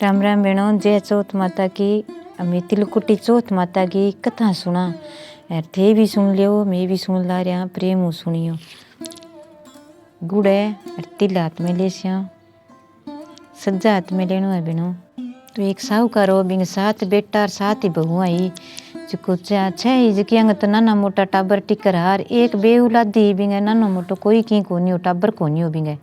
राम राम बेणो। जय चौथ माता की। मैं तिलकुटी चौथ माता की कथा सुना थे भी सुन लियो, मैं भी सुन ला रहा। प्रेम हो सुनियो। गुड़ है तिल हाथ में ले सिया, सज्जा हाथ में लेनो है बेणो। तो एक साहूकार हो, बिंग 7 बेटा और 7 ही बहू आई। जिको छह जिकी अंग तो नाना मोटा टाबर टिकर हार। एक बेउलादी बिंगे नानो मोटो कोई की कोनी हो, टाबर कोनी हो बिंगे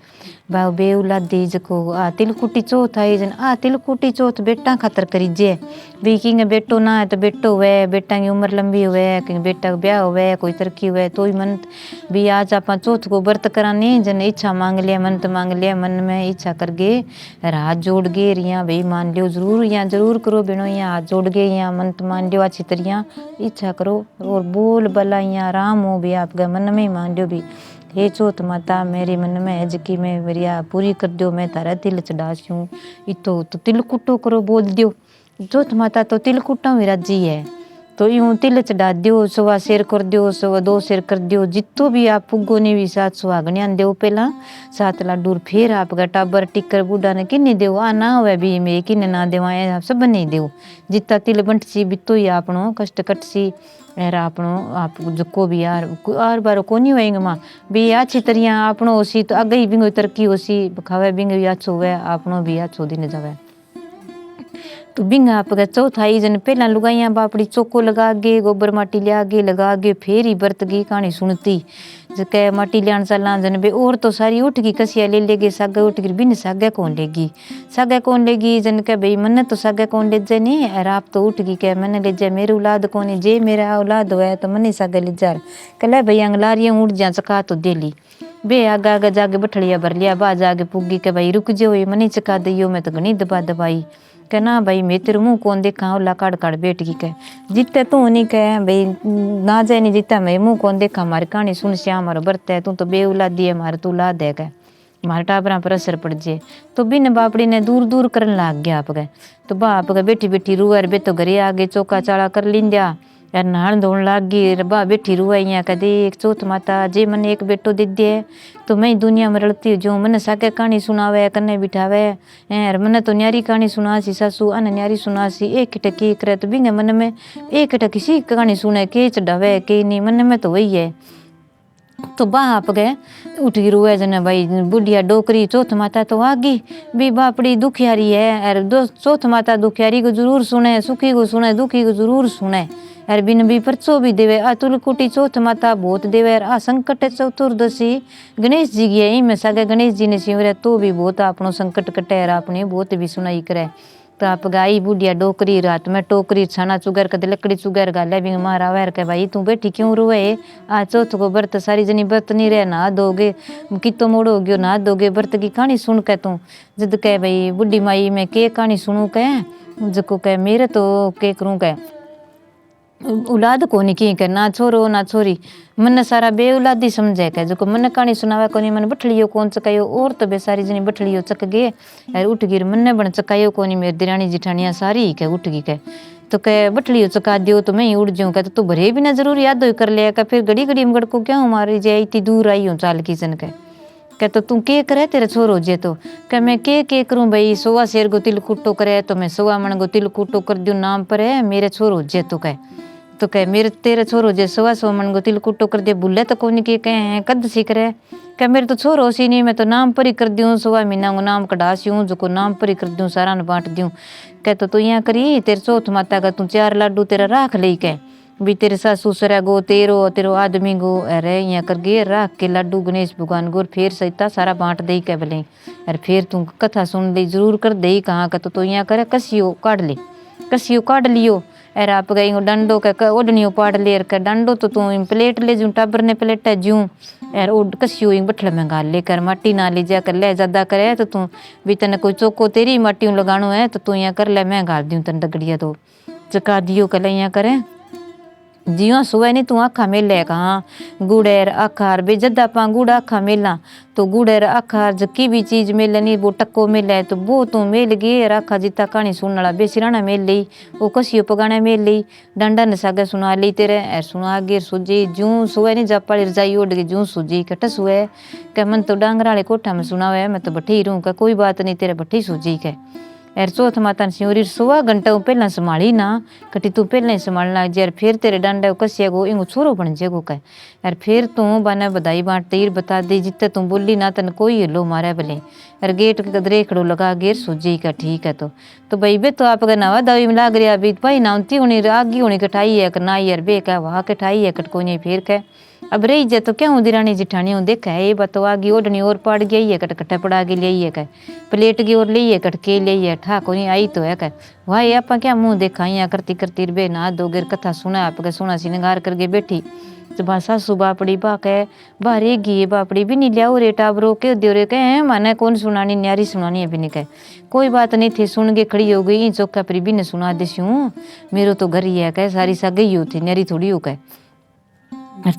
बाव बेउलादी। जको आ तिलकुटी चौथ आई जन आ तिलकुटी चौथ बेटा खातर करी जे भी किंगे बेटो ना है तो बेटो हुए, बेटा की उम्र लंबी हुए, कि बेटा का ब्याह हुए, कोई तरक्की हुए तो ही मन भी आज आप चौथ को व्रत कराने जन इच्छा मांग लिया, मन तो मांग लिया, मन में इच्छा कर गे हाथ जोड़ गे रिया भाई मान लियो जरूर, यहाँ जरूर करो बेनो। यहाँ हाथ जोड़ गे, यहाँ मन तो मान लियो, अच्छी तरह इच्छा करो और बोल भला यहाँ राम हो भी आपका मन में ही मान लियो भी हे चौथ माता मेरे मन में है जकी मैं मेरी पूरी कर दो, मैं तारा तिल चढ़ास्यूँ इतो तो तिलकुटो करो बोल दियो। चौथ माता तो तिलकुटा विराजी है तो यूं तिल चढ़ा दियो, सवा शेर कर दियो, सवा 2 शेर कर दियो, जितो भी आप पुगो ने भी 7 सुहागनियां दो पहला 7 लाडू फिर आपका टाबर टिकर बूढ़ा ने किन्नी दो आ ना हुए भी मेरे किन्ने ना देवाए आप सब नहीं दो। जितना तिल बंट सी बितो ही आपनो कष्ट कट सी एर आपनो आप जको भी यार बार कोनी होएंगे मां भी अच्छी तरह आपनो होसी तो आगे ही बिंगो तरक्की होसी खावे बिंगे भी अच्छो हुए आपनो भी अच्छो दिन जावे। तो बिंग आपका चौथ आई जन पहला लुगाइया बापड़ी चौको लगा गे, गोबर माटी लिया गे लगा गे, फिर ही बरत गई कहानी सुनती जके माटी लियान चला जन बे और तो सारी उठ गई कसिया ले लेगी सागे उठ गई बिन सागे कौन लेगी, सागे कौन लेगी जन के भाई मन तो सागे कौन ले जाए नहीं और आप तो उठ गई के मैंने ले जाए मेरी औलाद कौन है, जे मेरा औलाद हुआ तो मने सागे ले जा कल भाई अंगलारियाँ उठ जा चका तो दे ली बे आगे आगे जाके बठड़िया भर लिया बा जाके पुगी के भाई रुक जाओ मनी चका दियो मैं तो घनी दबा दबाई के ना भाई मैं तेरे मुँह कौन देखा ओला काड़ काड़ बैठ गई कह जीते तू नहीं कह भाई ना जाए नहीं जीता मैं मुँह कौन देखा हमारी कहानी सुन श्याम हमारा बरत है तू तो बेउलादी है हमारे तू ला दे गए हमारे टाबरा पर असर पड़ जाए। तो बिन बापड़ी ने दूर दूर करने लाग गया आप गए तो बाप गए बैठी बैठी रुअर बे तो घरे आ गए चौका चाड़ा कर लिंदा यार नहान धोन लाग गई बा बैठी रुआइया कदे एक चौथ माता जे मन एक बेटो दे दे तो मैं दुनिया में रलती जो मन साके कहानी सुनावे कन्ने बिठावे यार मन तो न्यारी कहानी सुना सी सासू अन न्यारी सुना सी एक टकी करे तो बिंगे मन में एक टकी सी कहानी सुने के चढ़ावे के नहीं मन में तो वही है। तो बाप गए उठ गई रोए जन भाई बुढ़िया डोकरी चौथ माता तो आ गई भी बापड़ी दुखियारी है और चौथ माता दुखियारी को जरूर सुने, सुखी को सुने, दुखी को जरूर सुने यार बिन भी परचो भी देवे। आ तुलकुटी चौथ माता बहुत देवे आ संकट चतुर्दशी गणेश जी की है में सागे गणेश जी ने शिवरे तो भी बहुत अपनो संकट कटे अपने बहुत भी सुनाई करे। तो आप गाई बुढ़िया डोकरी रात में टोकरी छाना चुगर कद लकड़ी चुगर गाले भी मारा वैर के भाई तू बैठी क्यों रोए आ चौथ को व्रत सारी जनी व्रत नहीं रहे ना दोगे कितो मोड़ो गयो ना दोगे व्रत की कहानी सुन के तू जिद कह भाई बुढ़ी माई मैं के कहानी सुनू कह जको कह मेरे तो के करूँ कह औलाद कोनी की कर ना छोरो ना छोरी मन सारा बेउलादी समझे के जो मन कहानी सुनावे कोनी मन बठलियो कौन चकायो और तो बेसारी जनी बठलियो चक गए और उठ गिर मन बन चकायो कोनी मेरी दिरानी जिठानिया सारी के उठ गई के तो कह बठलियो चका दियो तो मैं ही उड़ जाऊँ कह तो भरे बिना जरूर याद हो कर लिया फिर घड़ी घड़ी मगड़ को क्या मारी जाए इतनी दूर आई हूँ चाल की जन के तो तू के करे तेरा छोरो जे तो कह मैं के करूँ भाई 100 शेर को तिल कुट्टो करे तो मैं 100 मन को तिल कुट्टो कर दूँ नाम पर है मेरे छोरो जे तो कह मेरे तेरे छोरो जे 100 मन को तिल कुट्टो कर दे बुले तो कौन के कहे कद सीख रहे कह मेरे तो छोरो सी नहीं मैं तो नाम पर ही कर दूँ 100 महीना को नाम कढ़ा सीऊँ जो को नाम पर ही कर दूँ सारा न बांट दूँ कह तो तू यहाँ करी तेरे चौथ माता का तू 4 लाडू तेरा राख ले कह भी तेरे सासू ससुरा गो तेरो आदमी गो अरे यहाँ कर गे राख के लाडू गणेश भगवान गो फिर सहिता सारा बांट दे के बोले अरे फिर तू कथा सुन ली जरूर कर दे कहाँ का तो यहाँ करे कसियो काट लियो अरे आप गई डंडो का ओढ़नियो पाड़ ले कर डंडो तो तू प्लेट ले जूँ टाबर ने प्लेट जूँ यार ओढ़ कसियो बठल में गाल लेकर माटी ना ले जा कर ले ज्यादा करे तो तू भी तने कोई चौको तेरी माटी लगानो है तो तू यहाँ कर ले मैं गाल दूँ तन डगड़िया तो चका दियो कल यहाँ करे जियो सुबह नहीं तू आखा मेले कहाँ गुड़ेर आखार बे जद आप गुड़ आखा मेला तो गुड़ेर आखार जकी भी चीज मेले नहीं वो टक्को मेले तो वो तू मेल गए आखा जिता कहानी सुनने वाला बेसिराना मेल ली वो कसियो पगाने मेल ली डंडा ने सागे सुना ली तेरे एर सुना गे सूजी जूं सुबह नहीं जा पाली रजाई ओढ़ गई जूं सूजी कटस हुए कह मन तो डांगरा वाले कोठा में सुना हुआ है मैं तो बठी रहूँ का कोई बात नहीं तेरे बठी सूजी के यार चौथ माता ने सियोरी 16 घंटा पहला संभाली ना कटी तू पहले ही संभालना यार फिर तेरे डांडा कसिया गो इंगो छोरो बन जेगो कह यार फिर तू बने बधाई बांट तीर बता दे जितने तू बोली ना तन कोई लो मारे भले यार गेट के कदरे खड़ो लगा गेर सूझी का ठीक है तो भाई बे तो आप अगर नवा दावी में लाग रहा अभी भाई नाउती होनी आगी होनी कटाई है ना यार बे कह वहाँ कटाई है कट कोई फिर कह अब रही जाए तो क्या हूँ दिरानी जिठानी हूँ देखा है ये बात आगी ओढ़नी और पाड़ गई है कट कट्टा पड़ा के ले है कह प्लेट की ओर ले है कट के ले है ठा को नहीं आई तो है कह भाई आप क्या मुँह देखा यहाँ करती करती बे ना दो गिर कथा सुना आपके सोना सिंगार करके बैठी तो बा सासू बापड़ी बा कह बारेगी बापड़ी भी नहीं लिया रे टाबरो के दो रे कह माने कौन सुनानी न्यारी सुनानी अभी नहीं कह कोई बात नहीं थी सुन के खड़ी हो गई चौका पर भी ने सुना देसी हूँ मेरो तो घर ही है कह सारी सा गई हो थी न्यारी थोड़ी हो कह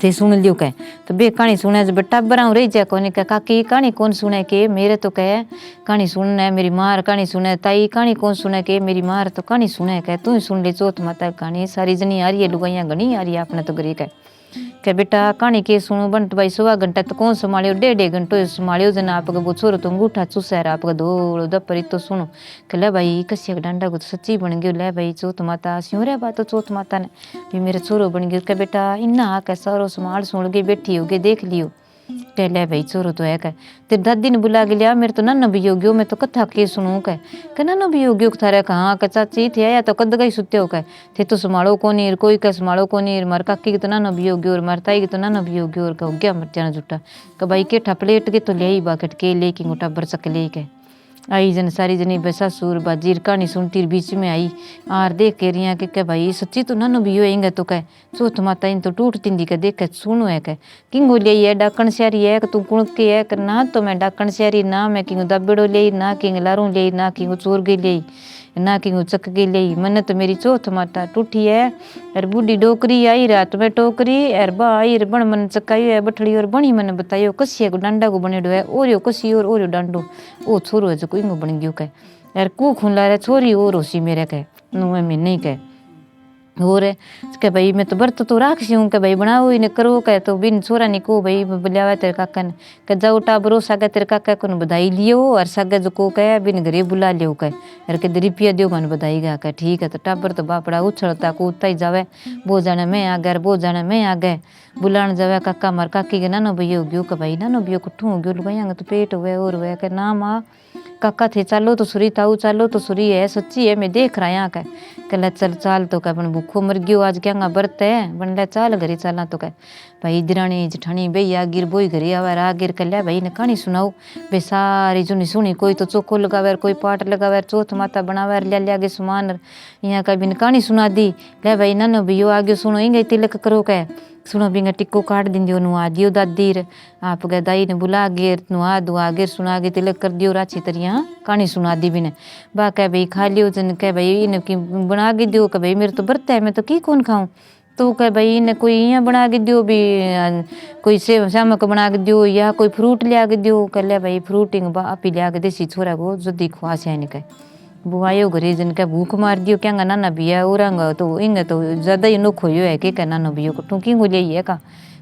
थे सुन लियो कह तो बे कहानी सुने जब टाबरा रही जाए कोने कह काकी कहानी कौन सुने के मेरे तो कह कहानी सुनना मेरी मार कहानी सुने ताई कहानी कौन सुने के मेरी मार तो कहानी सुने कह तू ही सुन ले चौथ माता कहानी सारी जनी आ रही है लुगाइयाँ घनी आ रही है अपने तो घरे कह बेटा कहानी के सुनो बंट भाई 16 घंटा तो कौन संभालियो 1.5 घंटो संभालियो जना आपका वो छोरो तो अंगूठा चुसा रहा आपका धोलो दपरी तो सुनो कह ले भाई कसिया डांडा को तो सच्ची बन गयो ले भाई चौथ माता स्यों रे बात तो चौथ माता ने भी मेरा छोरो बन गयो कह बेटा इन्ना आके सारो संभाल सुन के बैठी होगे देख लियो कह ले भाई छोरो तो है कह तेरे दादी ने बुला के लिया मेरे तो नन्न भी हो गयो मैं तो कथा के सुनू कह नन्न भी हो गयो थारे कहाँ कह चाची थे आया तो कद गई सुत्यो कह थे तो संभालो कोनी कोई कह संभालो कोनी मार काकी की तो नन्न भी हो गयो और मार ताई की तो नन्न भी हो गयो और कह गया मर जुटा कह भाई के प्लेट के तो ले बाकट के ले कि गोटा बर सक ले कह आई जन सारी जनी ससुर बाजीर कहानी सुनती बीच में आई आर देख के रिया के भाई सच्ची तो नन्नो भी होएंगे तो कह चौथ माता इन तो टूट तिंदी के देख सुनो है कह किंगो ले है डाकण श्यारी है तू कुणक है ना तो मैं डाकण श्यारी ना मैं किंगो दबेड़ो ले ना किंग लारू ले ना किंगो चोरगे ले ना किंगो चक्के ले मन तो मेरी चौथ माता टूटी है अर बूढ़ी डोकरी आई रात में टोकरी अर बा आई बण मन चकाई है बठड़ी और बणी मन बतायो कसिया को डांडा को बनेडो है ओरियो कसी और ओरियो डांडो ओ छोरो है जो कोई बन गयो कह यार कू खुला रे छोरी और होसी मेरे कह नु में नहीं कह और कह भाई मैं तो बर्त तो राखसी हूँ कह भाई बनाओ ही न करो कह तो बिन छोरा नहीं को भाई बुलावा तेरे काका ने कह जाओ टाबरो सागे तेरे काका को बधाई लियो और सागे जो को कह बिन घरे बुला लियो कह यार के रुपया दियो मन बधाई गा कह ठीक है तो टाबर तो बापड़ा उछलता कूदता ही जावे वो जाने मैं आ गया वो जाने मैं आ गए बुलान जावे काका मार काकी के नानो भैया हो गयो कह भाई नानो भैया कुट्ठू हो गयो लुगाइया तो पेट हुए और हुए कह ना माँ काका थे चालो तो सुरी ताऊ चालो तो सुरी है सच्ची है मैं देख रहा यहाँ कह चल चाल तो कह बन भूखो मर गयो आज क्या बरत है बन ले चाल घरे चाला तो कह भाई दिरानी जिठानी भैया गिर बोई घरे आवे आ गिर कर लिया भाई ने कहानी सुनाओ बे सारी जुनी सुनी कोई तो चोखो लगावे कोई पाट लगावे चौथ माता बनावे लिया लिया के सामान यहाँ का बिन कहानी सुना दी ले भाई नन्नो भैया आगे सुनो इंगे तिलक करो कह सुनो बिंगा टिक्को काट दिंदियो नुआ दियो दादीर आप गए दाई ने बुला गेर नुआ दुआ गेर सुना के तिलक कर दियो राची तरिया कहानी सुना दी बिने बा कह भाई खा लियो जन कह भाई इन की बना के दियो कह भाई मेरे तो बरत है मैं तो की कौन खाऊं तो कह भाई इन्हें कोई यहाँ बना के दियो भी कोई सेव शामक बना के दियो या कोई फ्रूट लिया के दियो कह लिया भाई फ्रूटिंग आप ही लिया के देसी छोरा को जल्दी खुआ से नहीं कह वो आयो घरे जन का भूख मार दियो क्या नाना भैया उरंग तो इंग तो ज्यादा ही नोखो है के नाना भैया को तू किंगो ले है का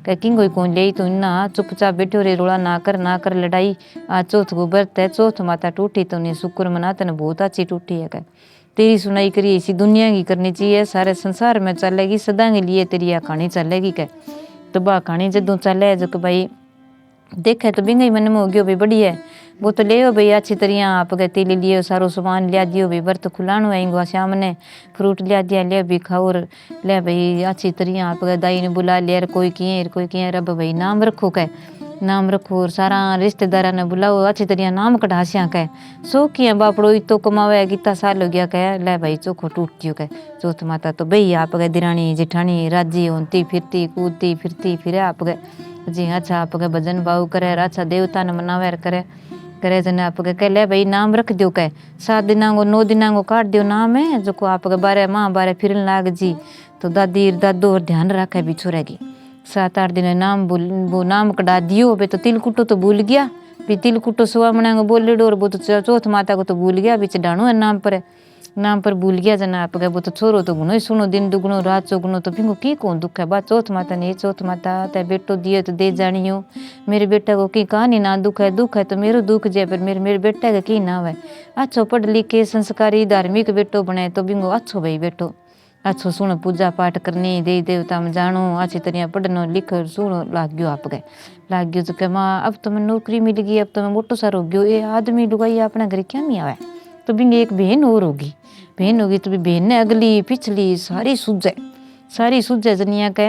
कह किंगो कौन ले तो इन्ना चुपचाप बैठो रे रोड़ा ना कर लड़ाई आज चौथ को बरत है चौथ माता टूटी तो उन्हें शुक्र मना तने बहुत अच्छी टूटी है कह तेरी सुनाई करी इसी दुनिया की करनी चाहिए सारे संसार में चलेगी सदा के लिए तेरी यह कहानी चलेगी कह तो बा कहानी जदों चले जो कि भाई देखे तो बिंगा ही मन में हो गयो भाई बढ़िया है वो तो ले भाई अच्छी तरह आप गए तिल लिए सारो सामान लिया दियो भाई बर्त खुलानो है शाम ने फ्रूट लिया दिया ले भी खाओ ले भाई अच्छी तरह आप गए दाई ने बुला लिया कोई किए रब भाई नाम रखो कह नाम रखो और सारा रिश्तेदारा ने बुलाओ अच्छी तरह नाम कढ़ासिया कह सो किया बापड़ो इतो कमावे कितना साल हो गया कह ले भाई चोखो टूट गयो कह चौथ माता तो भाई आप गए दिरानी जिठानी राजी होती फिरती कूदती फिरती फिरे आप गए जी अच्छा आप गए भजन भाव करे अच्छा देवता ने मनावे करे जने आप कह ले भाई नाम रख दियो कह 7 दिना को 9 दिना को काट दियो नाम है जो को आप बारे माँ बारे फिरन लाग जी तो दादी दादो और ध्यान रखे भी छोरेगी 7-8 दिन नाम वो नाम कढ़ा दियो भाई तो तिलकुटो तो भूल गया भी तिलकुटो सुवा मना बोले डोर वो तो चौथ माता को तो भूल गया भी चढ़ानो है नाम पर नाम पर भूल गया जना आप गए वो तो छोरो तो गुनो ही सुनो दिन दुगुनो रात चौगुनो तो भिंगो की कौन दुख है बा चौथ माता ने चौथ माता ते बेटो दिए तो दे जानियो मेरे बेटा को की कहानी ना दुख है तो मेरो दुख जे पर मेरे बेटा का की ना है अच्छो पढ़ लिख के संस्कारी धार्मिक बेटो बने तो भिंगो अच्छो भाई बेटो अच्छो सुनो पूजा पाठ करनी देवी देवता में जानो अच्छी तरह पढ़नो लिखो सुनो लाग गयो आप गए लाग गयो तो कह माँ अब तो मैं नौकरी मिल गई अब तो मैं मोटो सारो हो गयो ये आदमी लुगाई अपने घर क्या नहीं आवे तो बिंगे एक बहन और होगी तो बहन ने अगली पिछली सारी सूझे जनिया के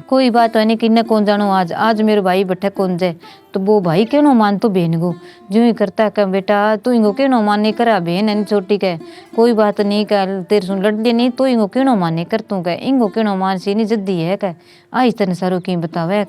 कोई बात है नहीं कि कौन जानो आज मेरे भाई बैठे कौन जाए तो वो भाई क्यों मान तो बहन को जो ही करता कह बेटा तू इनको क्यों माने करा बहन है छोटी कह कोई बात नहीं कह तेरे सुन लड़ नहीं तो इनको क्यों माने कर तू कह इनको क्यों मान सी नहीं जद्दी है कह आज तने सारो की बतावे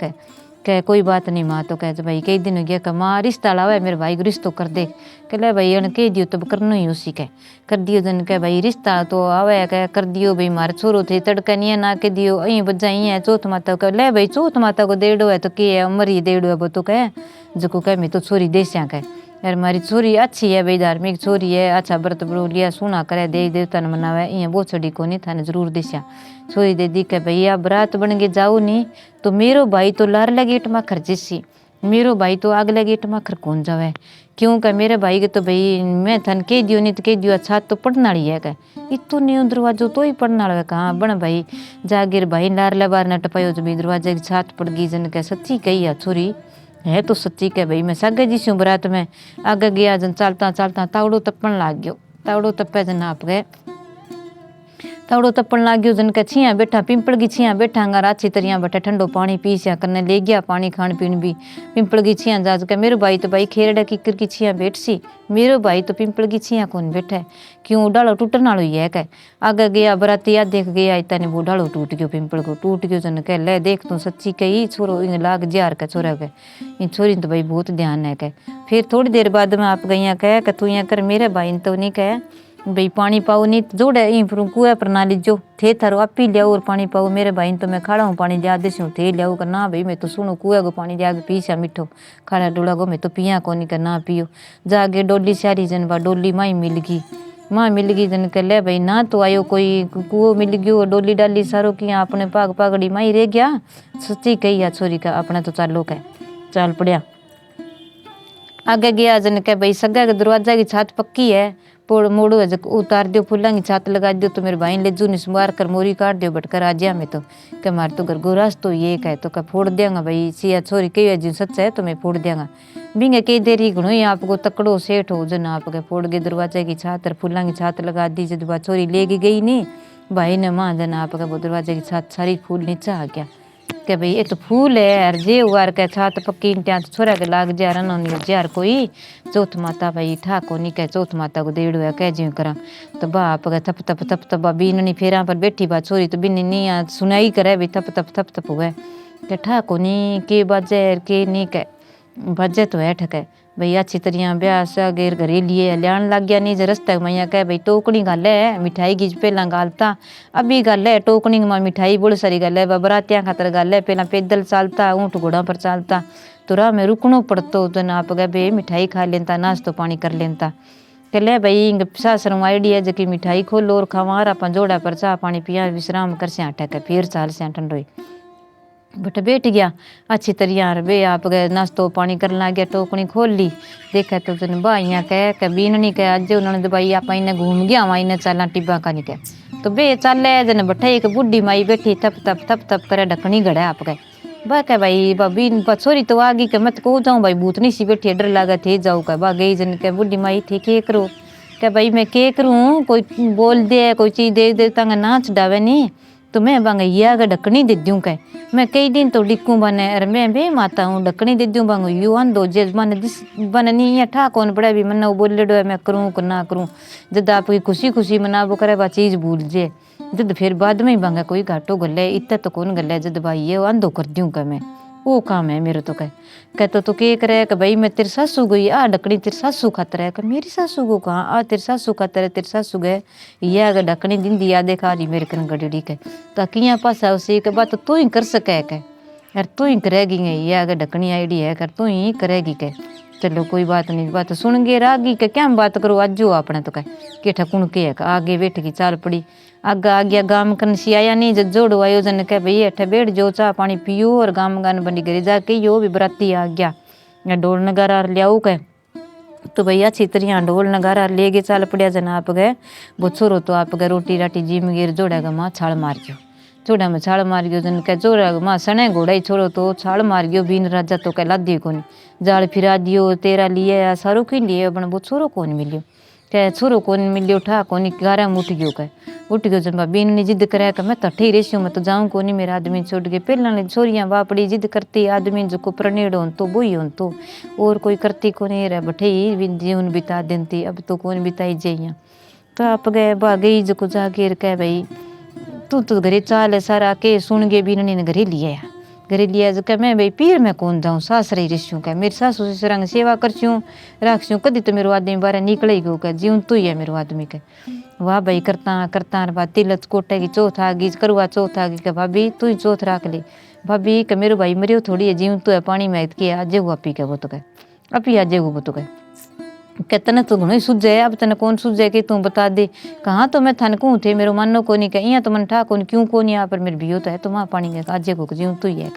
कह कोई बात नहीं माँ तो कह भाई कई दिन हो गया कह माँ रिश्ता लावे मेरे भाई को रिश्तो कर दे कह ले भाई अन कह दियो तब करना ही उसी कह कर दियो जन कह भाई रिश्ता तो आवे कह कर दियो भाई मारे छोरो थे तड़का नहीं ना के दियो अं बजाई है चौथ माता कह ले भाई चौथ माता को देड़ो है तो के है उमर ही देड़ो है वो तो कह जो कह मैं तो छोरी देस्या कह यार मारी छोरी अच्छी है भाई धार्मिक छोरी है अच्छा व्रत ब्रो लिया सुना करे देवी देवता ने मनावे इं वो छड़ी को नहीं थाने जरूर देस्या छोरी दे दी के भैया बरात बन के जाओ नहीं तो मेरो भाई तो लार गेट में खर्ची मेरो भाई तो अगले गेट में खर कौन जावे क्यों कह मेरे भाई के तो भाई मैं थन कह दियो नहीं तो कह दियो अच्छा तो पढ़ना ही है कह इतो नहीं दरवाजो तो ही पढ़ना लगा कहाँ बन भाई जागिर भाई लार बार न टपायो जो भी दरवाजे की छात पड़ गई जन कह सच्ची कही है छोरी है तो सच्ची कह भाई मैं सागे जी हूँ बरात में आगे गया जन चालता चालता तावड़ो तपन लाग गयो तावड़ो तपे जन आप गए तावड़ो तपन लाग गयो जन के छिया बैठा पिंपल की छिया बैठा अंगार अच्छी तरह बैठा ठंडो पानी पीसिया करने ले गया पानी खान पीन भी पिंपल की छिया जाज के मेरो भाई तो भाई खेरड़ा किकर की छिया बैठ सी मेरो भाई तो पिंपल की छिया कौन बैठा है क्यों डालो टूटने वालो ही है कह आगे गया बराती याद देख गया इतना ने वो डालो टूट गयो पिंपल को टूट गयो जन कह ले देख तू सच्ची कही छोरो इन लाग जार का छोरा के इन छोरी तो भाई बहुत ध्यान है कह फिर थोड़ी देर बाद में आप गई कह तू यहाँ कर मेरे भाई तो नहीं कह भाई पानी पाओ नहीं तो जोड़े यहीं पर कुएं पर ना लीजो थे थारो आप ही लियाओ और पानी पाओ मेरे भाई तो मैं खाड़ा हूँ पानी लिया देसी हूँ थे लियाओ कर ना भाई मैं तो सुनो कुएं को पानी लिया के पीसा मिठो खाड़ा डोला को मैं तो पिया को नहीं कर ना पियो जागे डोली सारी जन बा डोली माई मिल गई जन के ले भाई ना तो आयो कोई कुओं मिल गयो डोली डाली सारो किया अपने पाग पागड़ी माई रह गया सच्ची कही है छोरी का अपना तो चालो कह चाल पड़िया आगे गया जन के भाई सगा के दरवाजा की छत पक्की है पोड़ मोड़ो है उतार दियो फूलों की छात लगा दियो तो मेरे भाई ले जू निस्वार कर मोरी काट दियो भटकर आ जा मैं तो कह मार तो घर गोरास तो ये कह तो कह फोड़ देंगा भाई सिया छोरी कही है जी सच है तो मैं फोड़ देंगा बिंगे कई देरी घणो ही आपको तकड़ो सेठ हो जन आप के फोड़ के दरवाजे की छात फूलों की छात लगा दी जब बात छोरी लेगी गई नहीं भाई ने माँ जन आप वो दरवाजे की छात सारी फूल नीचे आ गया के भाई ये तो फूल है यार जे उगार के छात पक्की इंटिया तो छोरा के लाग जा रहा जार कोई चौथ माता भाई ठाको नहीं कह चौथ माता को देड़ो है कह जी करा तो बाप गए थप थप बीननी फेरा पर बैठी बात छोरी तो बिन नहीं सुनाई करे भाई थप थप हुए के ठाको नहीं के बाजे के नहीं कह बाजे तो है ठके भाई अच्छी तरह ब्याह से घेर घरे लिए लियान लग गया नहीं रस्ते मैया कह भाई टोकनी गल है मिठाई की पहला गालता अभी गल है टोकनी में मिठाई बड़ी सारी गल है बरातियां खातर गल है पहला पैदल चालता ऊँट घोड़ा पर चालता तो राह में रुकनो पड़तो तो ना आप गए भाई मिठाई खा लेता नाश्तो पानी कर लेता कह ले भाई सासर आइडिया जबकि मिठाई खोलो और खावा आप जोड़ा पर चाह पानी पिया विश्राम कर से ठके फिर चाल से ठंडोई बट बैठ गया अच्छी तरह बे आप गए नाश्तो पानी कर ला गया टोकनी खोल ली देखा तो जन भाइया कह बीननी कह अज उन्होंने तो भाई आप इन्हें घूम गया वहाँ इन्हें चाला टिब्बा का नहीं कह तो बे चल जन बैठे एक बुढ़ी माई बैठी थप थप करे ढकनी गड़े आप गए बा कह भाई भाभी छोरी तो आ गई कह मत को जाऊँ भाई भूतनी सी बैठी डर लगा थे जाऊ कह बा गई जन कह बुढ़ी माई थी के करो कह भाई मैं के करूँ कोई बोल दे कोई चीज़ दे देता नाच डावे नहीं तो मैं बांग ये आगे ढकनी दे दूँ कह मैं कई दिन तो डिक्कू बने अरे मैं बे माता हूँ ढकनी दे दूँ बांग यू आंदो जे मन बन नहीं है ठा कौन पड़ा भी मन वो बोले डो मैं करूँ कि ना करूँ जब आपकी खुशी मना वो करे बा चीज़ भूल जे जब फिर बाद में ही बांगा कोई घाटो गले इतना तो कौन गले जब भाई ये आंदो कर दूँ कह मैं वो काम है मेरे तो कह तो के करे कि भाई मैं तेरे सासू गई आ ढकनी तेरे सासू खातर है मेरी सासू को कहाँ आ तेरे सासू खातर है तेरे सासू गए ये अगर ढकनी दिन दिया देखा रही मेरे कन गड़ी कह तो किया पासा उसे के बात तो तू ही कर सके कह यार तू ही करेगी ये अगर ढकनी आईडी है कर तू ही करेगी कह चलो कोई बात नहीं, बात सुन गए रागी के क्या बात करो आज जो अपने तो कह के ठकुन के आगे बैठ की चाल पड़ी आगे आ गया गाम कनसी आया नहीं जब जोड़ो आयोजन कह भई अठे बैठ जो चाह पानी पियो और गाम गान बनी घरे जाके यो भी बराती आ गया ढोल नगारा लियाऊ कह तो भैया अच्छी तरह ढोल नगारा ले गए चाल पड़िया जन आप गए वो छोरो तो आप गए रोटी राटी जिम गिर जोड़ेगा माँ छाल मार गयो जोड़ा में छाल मार गयो जन कह जोड़ा माँ सने घोड़ा ही छोरो तो छाल मार गयो बीन राजा तो कह लादी कोनी जाल फिरा दियो तेरा लिए सारो की लिए अपन वो छोरो कौन मिलियो कह छोरो कौन मिलियो ठा कोनी गारा में उठ गयो जन बीन ने जिद करे कि मैं तो ठही रेसियो मैं तो जाऊँ कोनी मेरा आदमी छोड़ के पहला ने छोरियां बापड़ी जिद करती आदमी जो प्रणेड़ हो तो बोई हो तो और कोई करती कोनी रह बठे जीवन बिता देती अब तो कौन बिताई जाइया तो आप गए गई जो जागीर कह भाई तू तो घरे चाल सारा के सुन गए बीन ने घरे लिया जो कह मैं भाई पीर मैं कौन जाऊँ सासरे रिश्यू कह मेरी सासू ससुरांग सेवा करछूँ राखछूँ कदी तो मेरे आदमी बारे निकले ही गो कह जीवन तू ही है मेरे आदमी के वाह भाई करता बात तिलच कोटे की चौथ आ गई करुआ चौथ आ गई कह भाभी तू ही चौथ राख ले भाभी कह मेरे भाई मरियो थोड़ी है जीवन तू है पानी में के आज अपी कह वो तो कह अपी आज वो तो कह तने तो घणो ही सूझे अब तने कौन सूझे कि तू बता दे कहाँ तो मैं थन कहूँ थे मेरो मानो को नहीं कह तो मन ठा कौन क्यों को नहीं यहाँ पर मेरे भियो तो है तो वहाँ पानी में आज को जीव तू ही है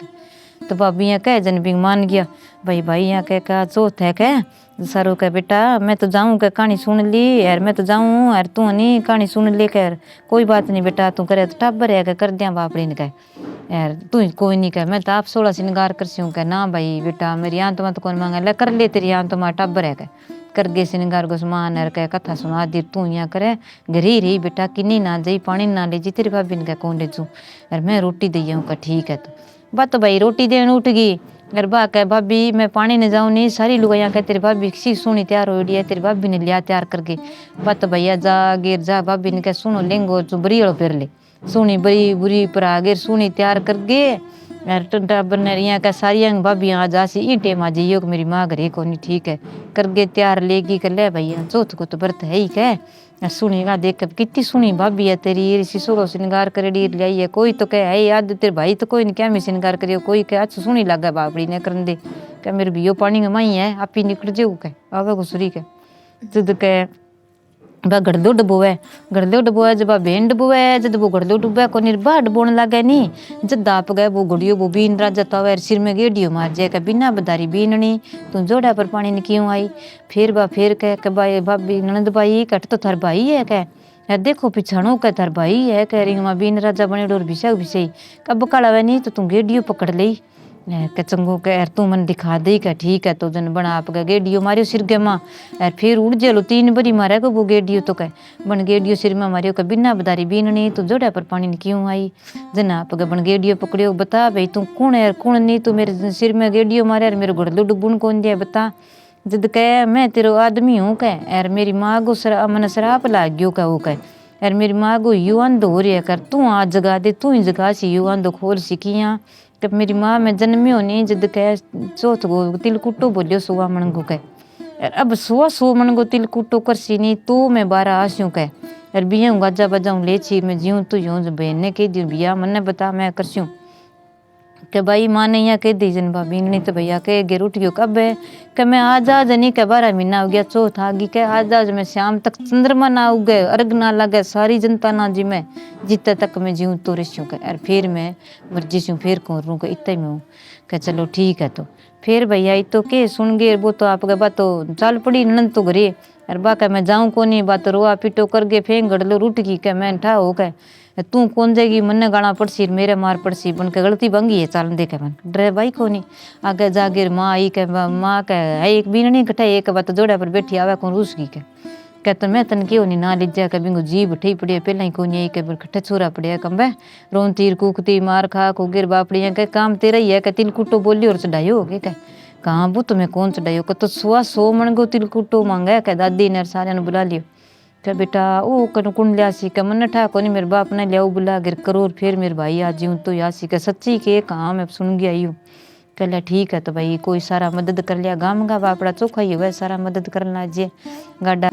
तो भाभी यहाँ कह जन भी मान गया भाई यहाँ कह चौथ है कह सारो कह बेटा मैं तो जाऊँ कह कहानी सुन ली यार मैं तो जाऊँ यार तू नहीं कहानी सुन ले कर कोई बात नहीं बेटा तू करे तो टाबर है कर दिया बापड़ी ने कह यार तू कोई नहीं कह मैं तो आप 16 श्रृंगार करसी कह ना भाई बेटा मेरी यहाँ तो मत कौन मांगा ले कर ले तेरी यहाँ तो माँ टाबर है कह कर गे श्रृंगार को समान है कह कथा सुना दी तू यहाँ करे घरी रही बेटा किन्नी ना जाई पानी ना ले जी तेरी भाभी ने कह कौन ले जू यार मैं रोटी दी हूँ कह ठीक है तो बात भाई रोटी देन उठ गई अरे बा कह भाभी मैं पानी न जाऊँ नहीं सारी लोग यहाँ कह तेरी भाभी सी सोनी तैयार हो रही है तेरी भाभी ने लिया तैयार करके बात भैया जा गिर जा भाभी ने कह सुनो लेंगो तू बरी वालों फिर ले सोनी बरी बुरी पर आगे सोनी तैयार कर गे यार टंटा बनने यहाँ का सारी भाभी आ जा सी ईटे माँ जी योग मेरी माँ घरे को नहीं ठीक है कर गे तैयार लेगी कर ले भैया चौथ को तो व्रत है ही कह सुनेगा देख कितनी सुनी भाभी है तेरी ऋषि 16 श्रृंगार कर लाई है कोई तो कह है याद तेरे भाई तो कोई नहीं क्या मैं श्रृंगार करियो कोई कह अच्छा सुनी लगा बापड़ी ने कर दे क्या मेरे भी पानी में माई है आप ही निकल जाओ कह आवे घुसरी कह जिद कह गड़दो डबोए जब भेन डबोए जब वो गड़दो डुबे को निर्भा डबोने लगे नहीं जब दाप गए वो गुड़ियो वो बीन राजा तो सिर में गेडियो मार जाए का बिना बदारी बीननी तू जोड़ा पर पानी ने क्यों आई फिर कह भाई भाभी ननद भाई कट तो थार भाई है कह देखो पिछाणो कह थार भाई है कह रही माँ बीन राजा बने डोर भिसे कब काला वे नहीं तो तू गेडियो पकड़ ली कह चंगो कह तू मन दिखा दे कह ठीक है तो जन बना आप कह गेडियो मारियो सिर के माँ यार फिर उड़ जेलो 3 बरी मारेगा वो गेडियो तो कह बन गेडियो सिर में मारियो कह बिना बदारी बीननी तो जोड़ा पर पानी क्यों आई जन आप कह बन गेडियो पकड़ियो बता भाई तू कौन है कौन नहीं तू मेरे सिर में गेडियो मारे यार मेरे घड़लो डुबुन कौन दिया बता जिद कह मैं तेरो आदमी हूँ कह यार मेरी माँ को मन शराब लाग गयो कह वो कह यार मेरी माँ को यू अंध हो रही है कर तू आज जगा दे तू ही जगा सी यू अंध खोल सीखिया कब मेरी माँ मैं जन्मी होनी जिद कह चौथ गो तिलकुटो बोलियो सुवा मन को कह अब सो मन को तिलकुटो कर सी नहीं तो मैं 12 आसियों कह यार बिया गाजा बजाऊँ ले छी मैं जीऊँ तू यूँ बहन ने कह दी भैया मन बता मैं करस्यूँ के भाई माँ ने यहाँ कह दी जन भाभी नहीं तो भैया कह गिर उठ गयो कब है कि मैं आज नहीं कह 12 महीना हो गया चौथ आ गई कह आज मैं शाम तक चंद्रमा ना उगे अर्घ ना लगे सारी जनता ना जी मैं जितने तक मैं जीऊँ तो रिश्यूँ कह यार फिर मैं मर्जी से फिर कौन रू इतना ही मैं हूँ कह चलो ठीक है तो फिर भैया तो के सुन गए वो तो आप बात तो चल पड़ी नंद तो घरे यार बा कह मैं जाऊँ को नहीं बात रोआ पिटो कर गए फेंक गड़लो रूट गई कह मैं ठा हो कह तू कौन जाएगी मन गाना पड़सी मेरे मार पड़सी बन के गलती बंगी है चाल देखे मन डरे भाई को नहीं आगे जागिर माँ आई कह माँ कह एक बीननी कटा एक बात जोड़ा पर बैठी आवे कौन रूस गई कह तो मैं तन क्यों नहीं ना लिजा कह बिंगो जीभ ठई पड़ी पहला ही कोनी आई कह खट्टे छोरा पड़े कंबे रोन तीर कूकती मार खा को गिर बापड़ी कह काम तेरा ही है कह तिलकुटो बोली और चढ़ाई हो गए कह कहाँ वो तुम्हें कौन चढ़ाई कह तो 100 मन गो तिलकुटो मांगा कह दादी ने सारे ने बुला लियो कह बेटा ओ कन कुण लियासी कह मन ठा कोनी मेरे बाप ने लियाऊ बुला गिर करोर फिर मेरे भाई आज यूँ तो यासी कह सच्ची के कहाँ मैं सुन गया यूँ कह लिया ठीक है तो भाई कोई सारा मदद कर लिया गाम गा बापड़ा चोखा ही हुआ सारा मदद करना जे गाडा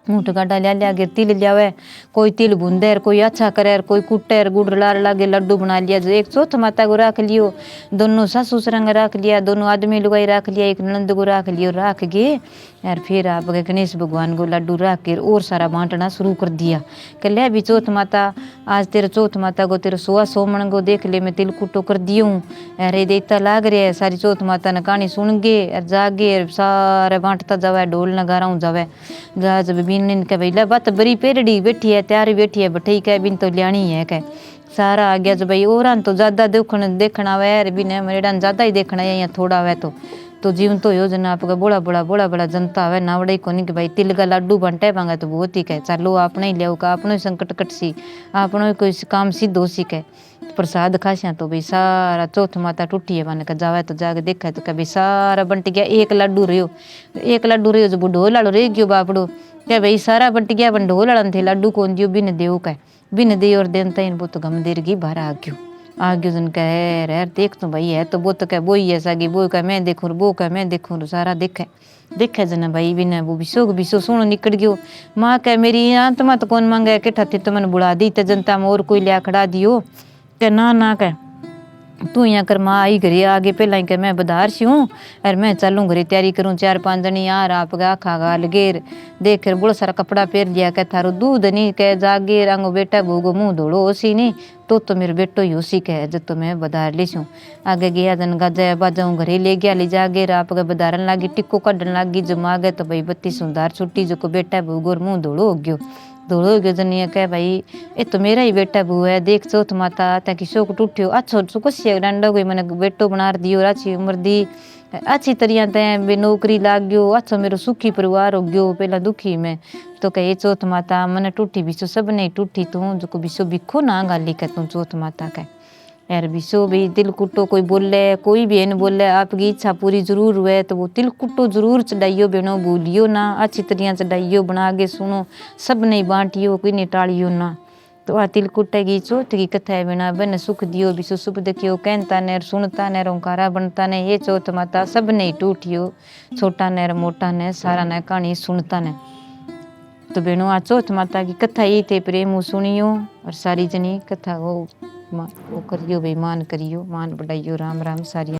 ऊँट गाडा लिया गिर तिल लियावे, कोई तिल भूंदे कोई अच्छा करे कोई कुटे गुड़ लार लागे लड्डू बना लिया। जो एक चौथ माता को रख लियो, दोनों सासू सरंग रख लिया, दोनों आदमी लुगाई रख लिया, एक नंद को रख लियो, रख के यार फिर आप गणेश भगवान को लड्डू रख के और सारा बांटना शुरू कर दिया। कह ले भी चौथ माता आज तेरे चौथ माता को तेरे सोआ सोमण को देख ले मैं तिलकुटो कर दियो हूँ। अरे देता लाग रहा है सारी चौथ माता ने कहानी सुन गे जागे सारे बांटता जावे ढोल नगारा जावे जा जब बिन के भाई बात बड़ी पेरड़ी बैठी है तैयारी बैठी है बठई कह बिन तो लियानी है कह सारा आ गया जो भाई और तो ज्यादा देखना वे बिन मेरा ज्यादा ही देखना है या थोड़ा वे तो जीवन तो योजना आपका बड़ा जनता है नावड़े को नहीं कि भाई तिल का लड्डू बंटे पांगा तो बहुत ही कहे चलो आपने ही लिया का अपनो संकट कट सी अपनो कोई काम सिद्ध हो सी कहे प्रसाद खासिया तो भाई सारा चौथ माता टूटी है मैंने जावे तो जाके देखा तो कभी सारा बंट गया एक लड्डू रहो जो बुढ़ो लाड़ो रह गयो बापड़ो क्या भाई सारा बंट गया बंडो लड़न थे लड्डू कौन दियो बिन देव का बिन दे और देन तैन वो तो गम देर की बाहर आ गयो जन कह रे देख तो भाई है तो वो तो कह वो ही है सागी वो कह मैं देखूँ वो कह मैं देखूँ सारा देखे जना भाई बिना वो बिसो सोनो निकल गयो। माँ कह मेरी आत्मा तो कौन मांगे के थे तो मैंने बुला दी तो जनता में और कोई लिया खड़ा दियो कह ना कह तू यहाँ कर माँ आई घरे आगे पहला ही कह मैं बधार सी हूँ और मैं चलूँ घरे तैयारी करूँ 4-5 जनी यार आप आखा गाल गेर देख कर बड़ा सारा कपड़ा पहन लिया कह थारो दूध नहीं कह जागे रंगो बेटा भूगो मुँह धोड़ो ओसी नहीं तो मेरे बेटो ही उसी कह जब तो मैं बधार ली हूँ आगे गया जन गाजा बाजाऊँ घरे ले गया ले जागे आप बधारन लागी टिक्को कढ़न लागी जो मागे तो भाई 32 सुधार छुट्टी जो को बेटा भूगो मुँह धोड़ो हो गयो धोड़ो गयो जनिया कह भाई ये तो मेरा ही बेटा बू है देख चौथ माता ताकि शोक टूटियो अच्छो सुकुसिया डंडा कोई मैंने बेटो बना दियो अच्छी उम्र दी अच्छी तरह तैं नौकरी लाग गयो अच्छो मेरो सुखी परिवार हो गयो पहला दुखी में तो कहे चौथ माता मैंने टूटी बिसो सब नहीं टूटी तू जो बिसो बिखो ना गाली कह तू चौथ माता कह यार बिसो भी तिलकुटो कोई बोले कोई भी न बोले आपकी इच्छा पूरी जरूर हुए तो वो तिलकुटो जरूर चढ़ाइयो बेनो भूलियो ना अच्छी तरह चढ़ाइयो बना के सुनो सब नहीं बांटियो कोई नहीं टालियो ना तो आ तिलकुटे की चौथ की कथा है बिना बन सुख दियो बिसो शुभ देखियो कहता ने सुनता ने रोंकारा बनता ने ये चौथ माता सब नहीं टूटियो छोटा ने मोटा ने सारा ने कहानी सुनता ने तो बेनो आ चौथ माता की कथा ये थे प्रेम सुनियो और सारी जनी कथा वो करियो भाई मान करियो मान बढ़ाइयो राम राम सारी।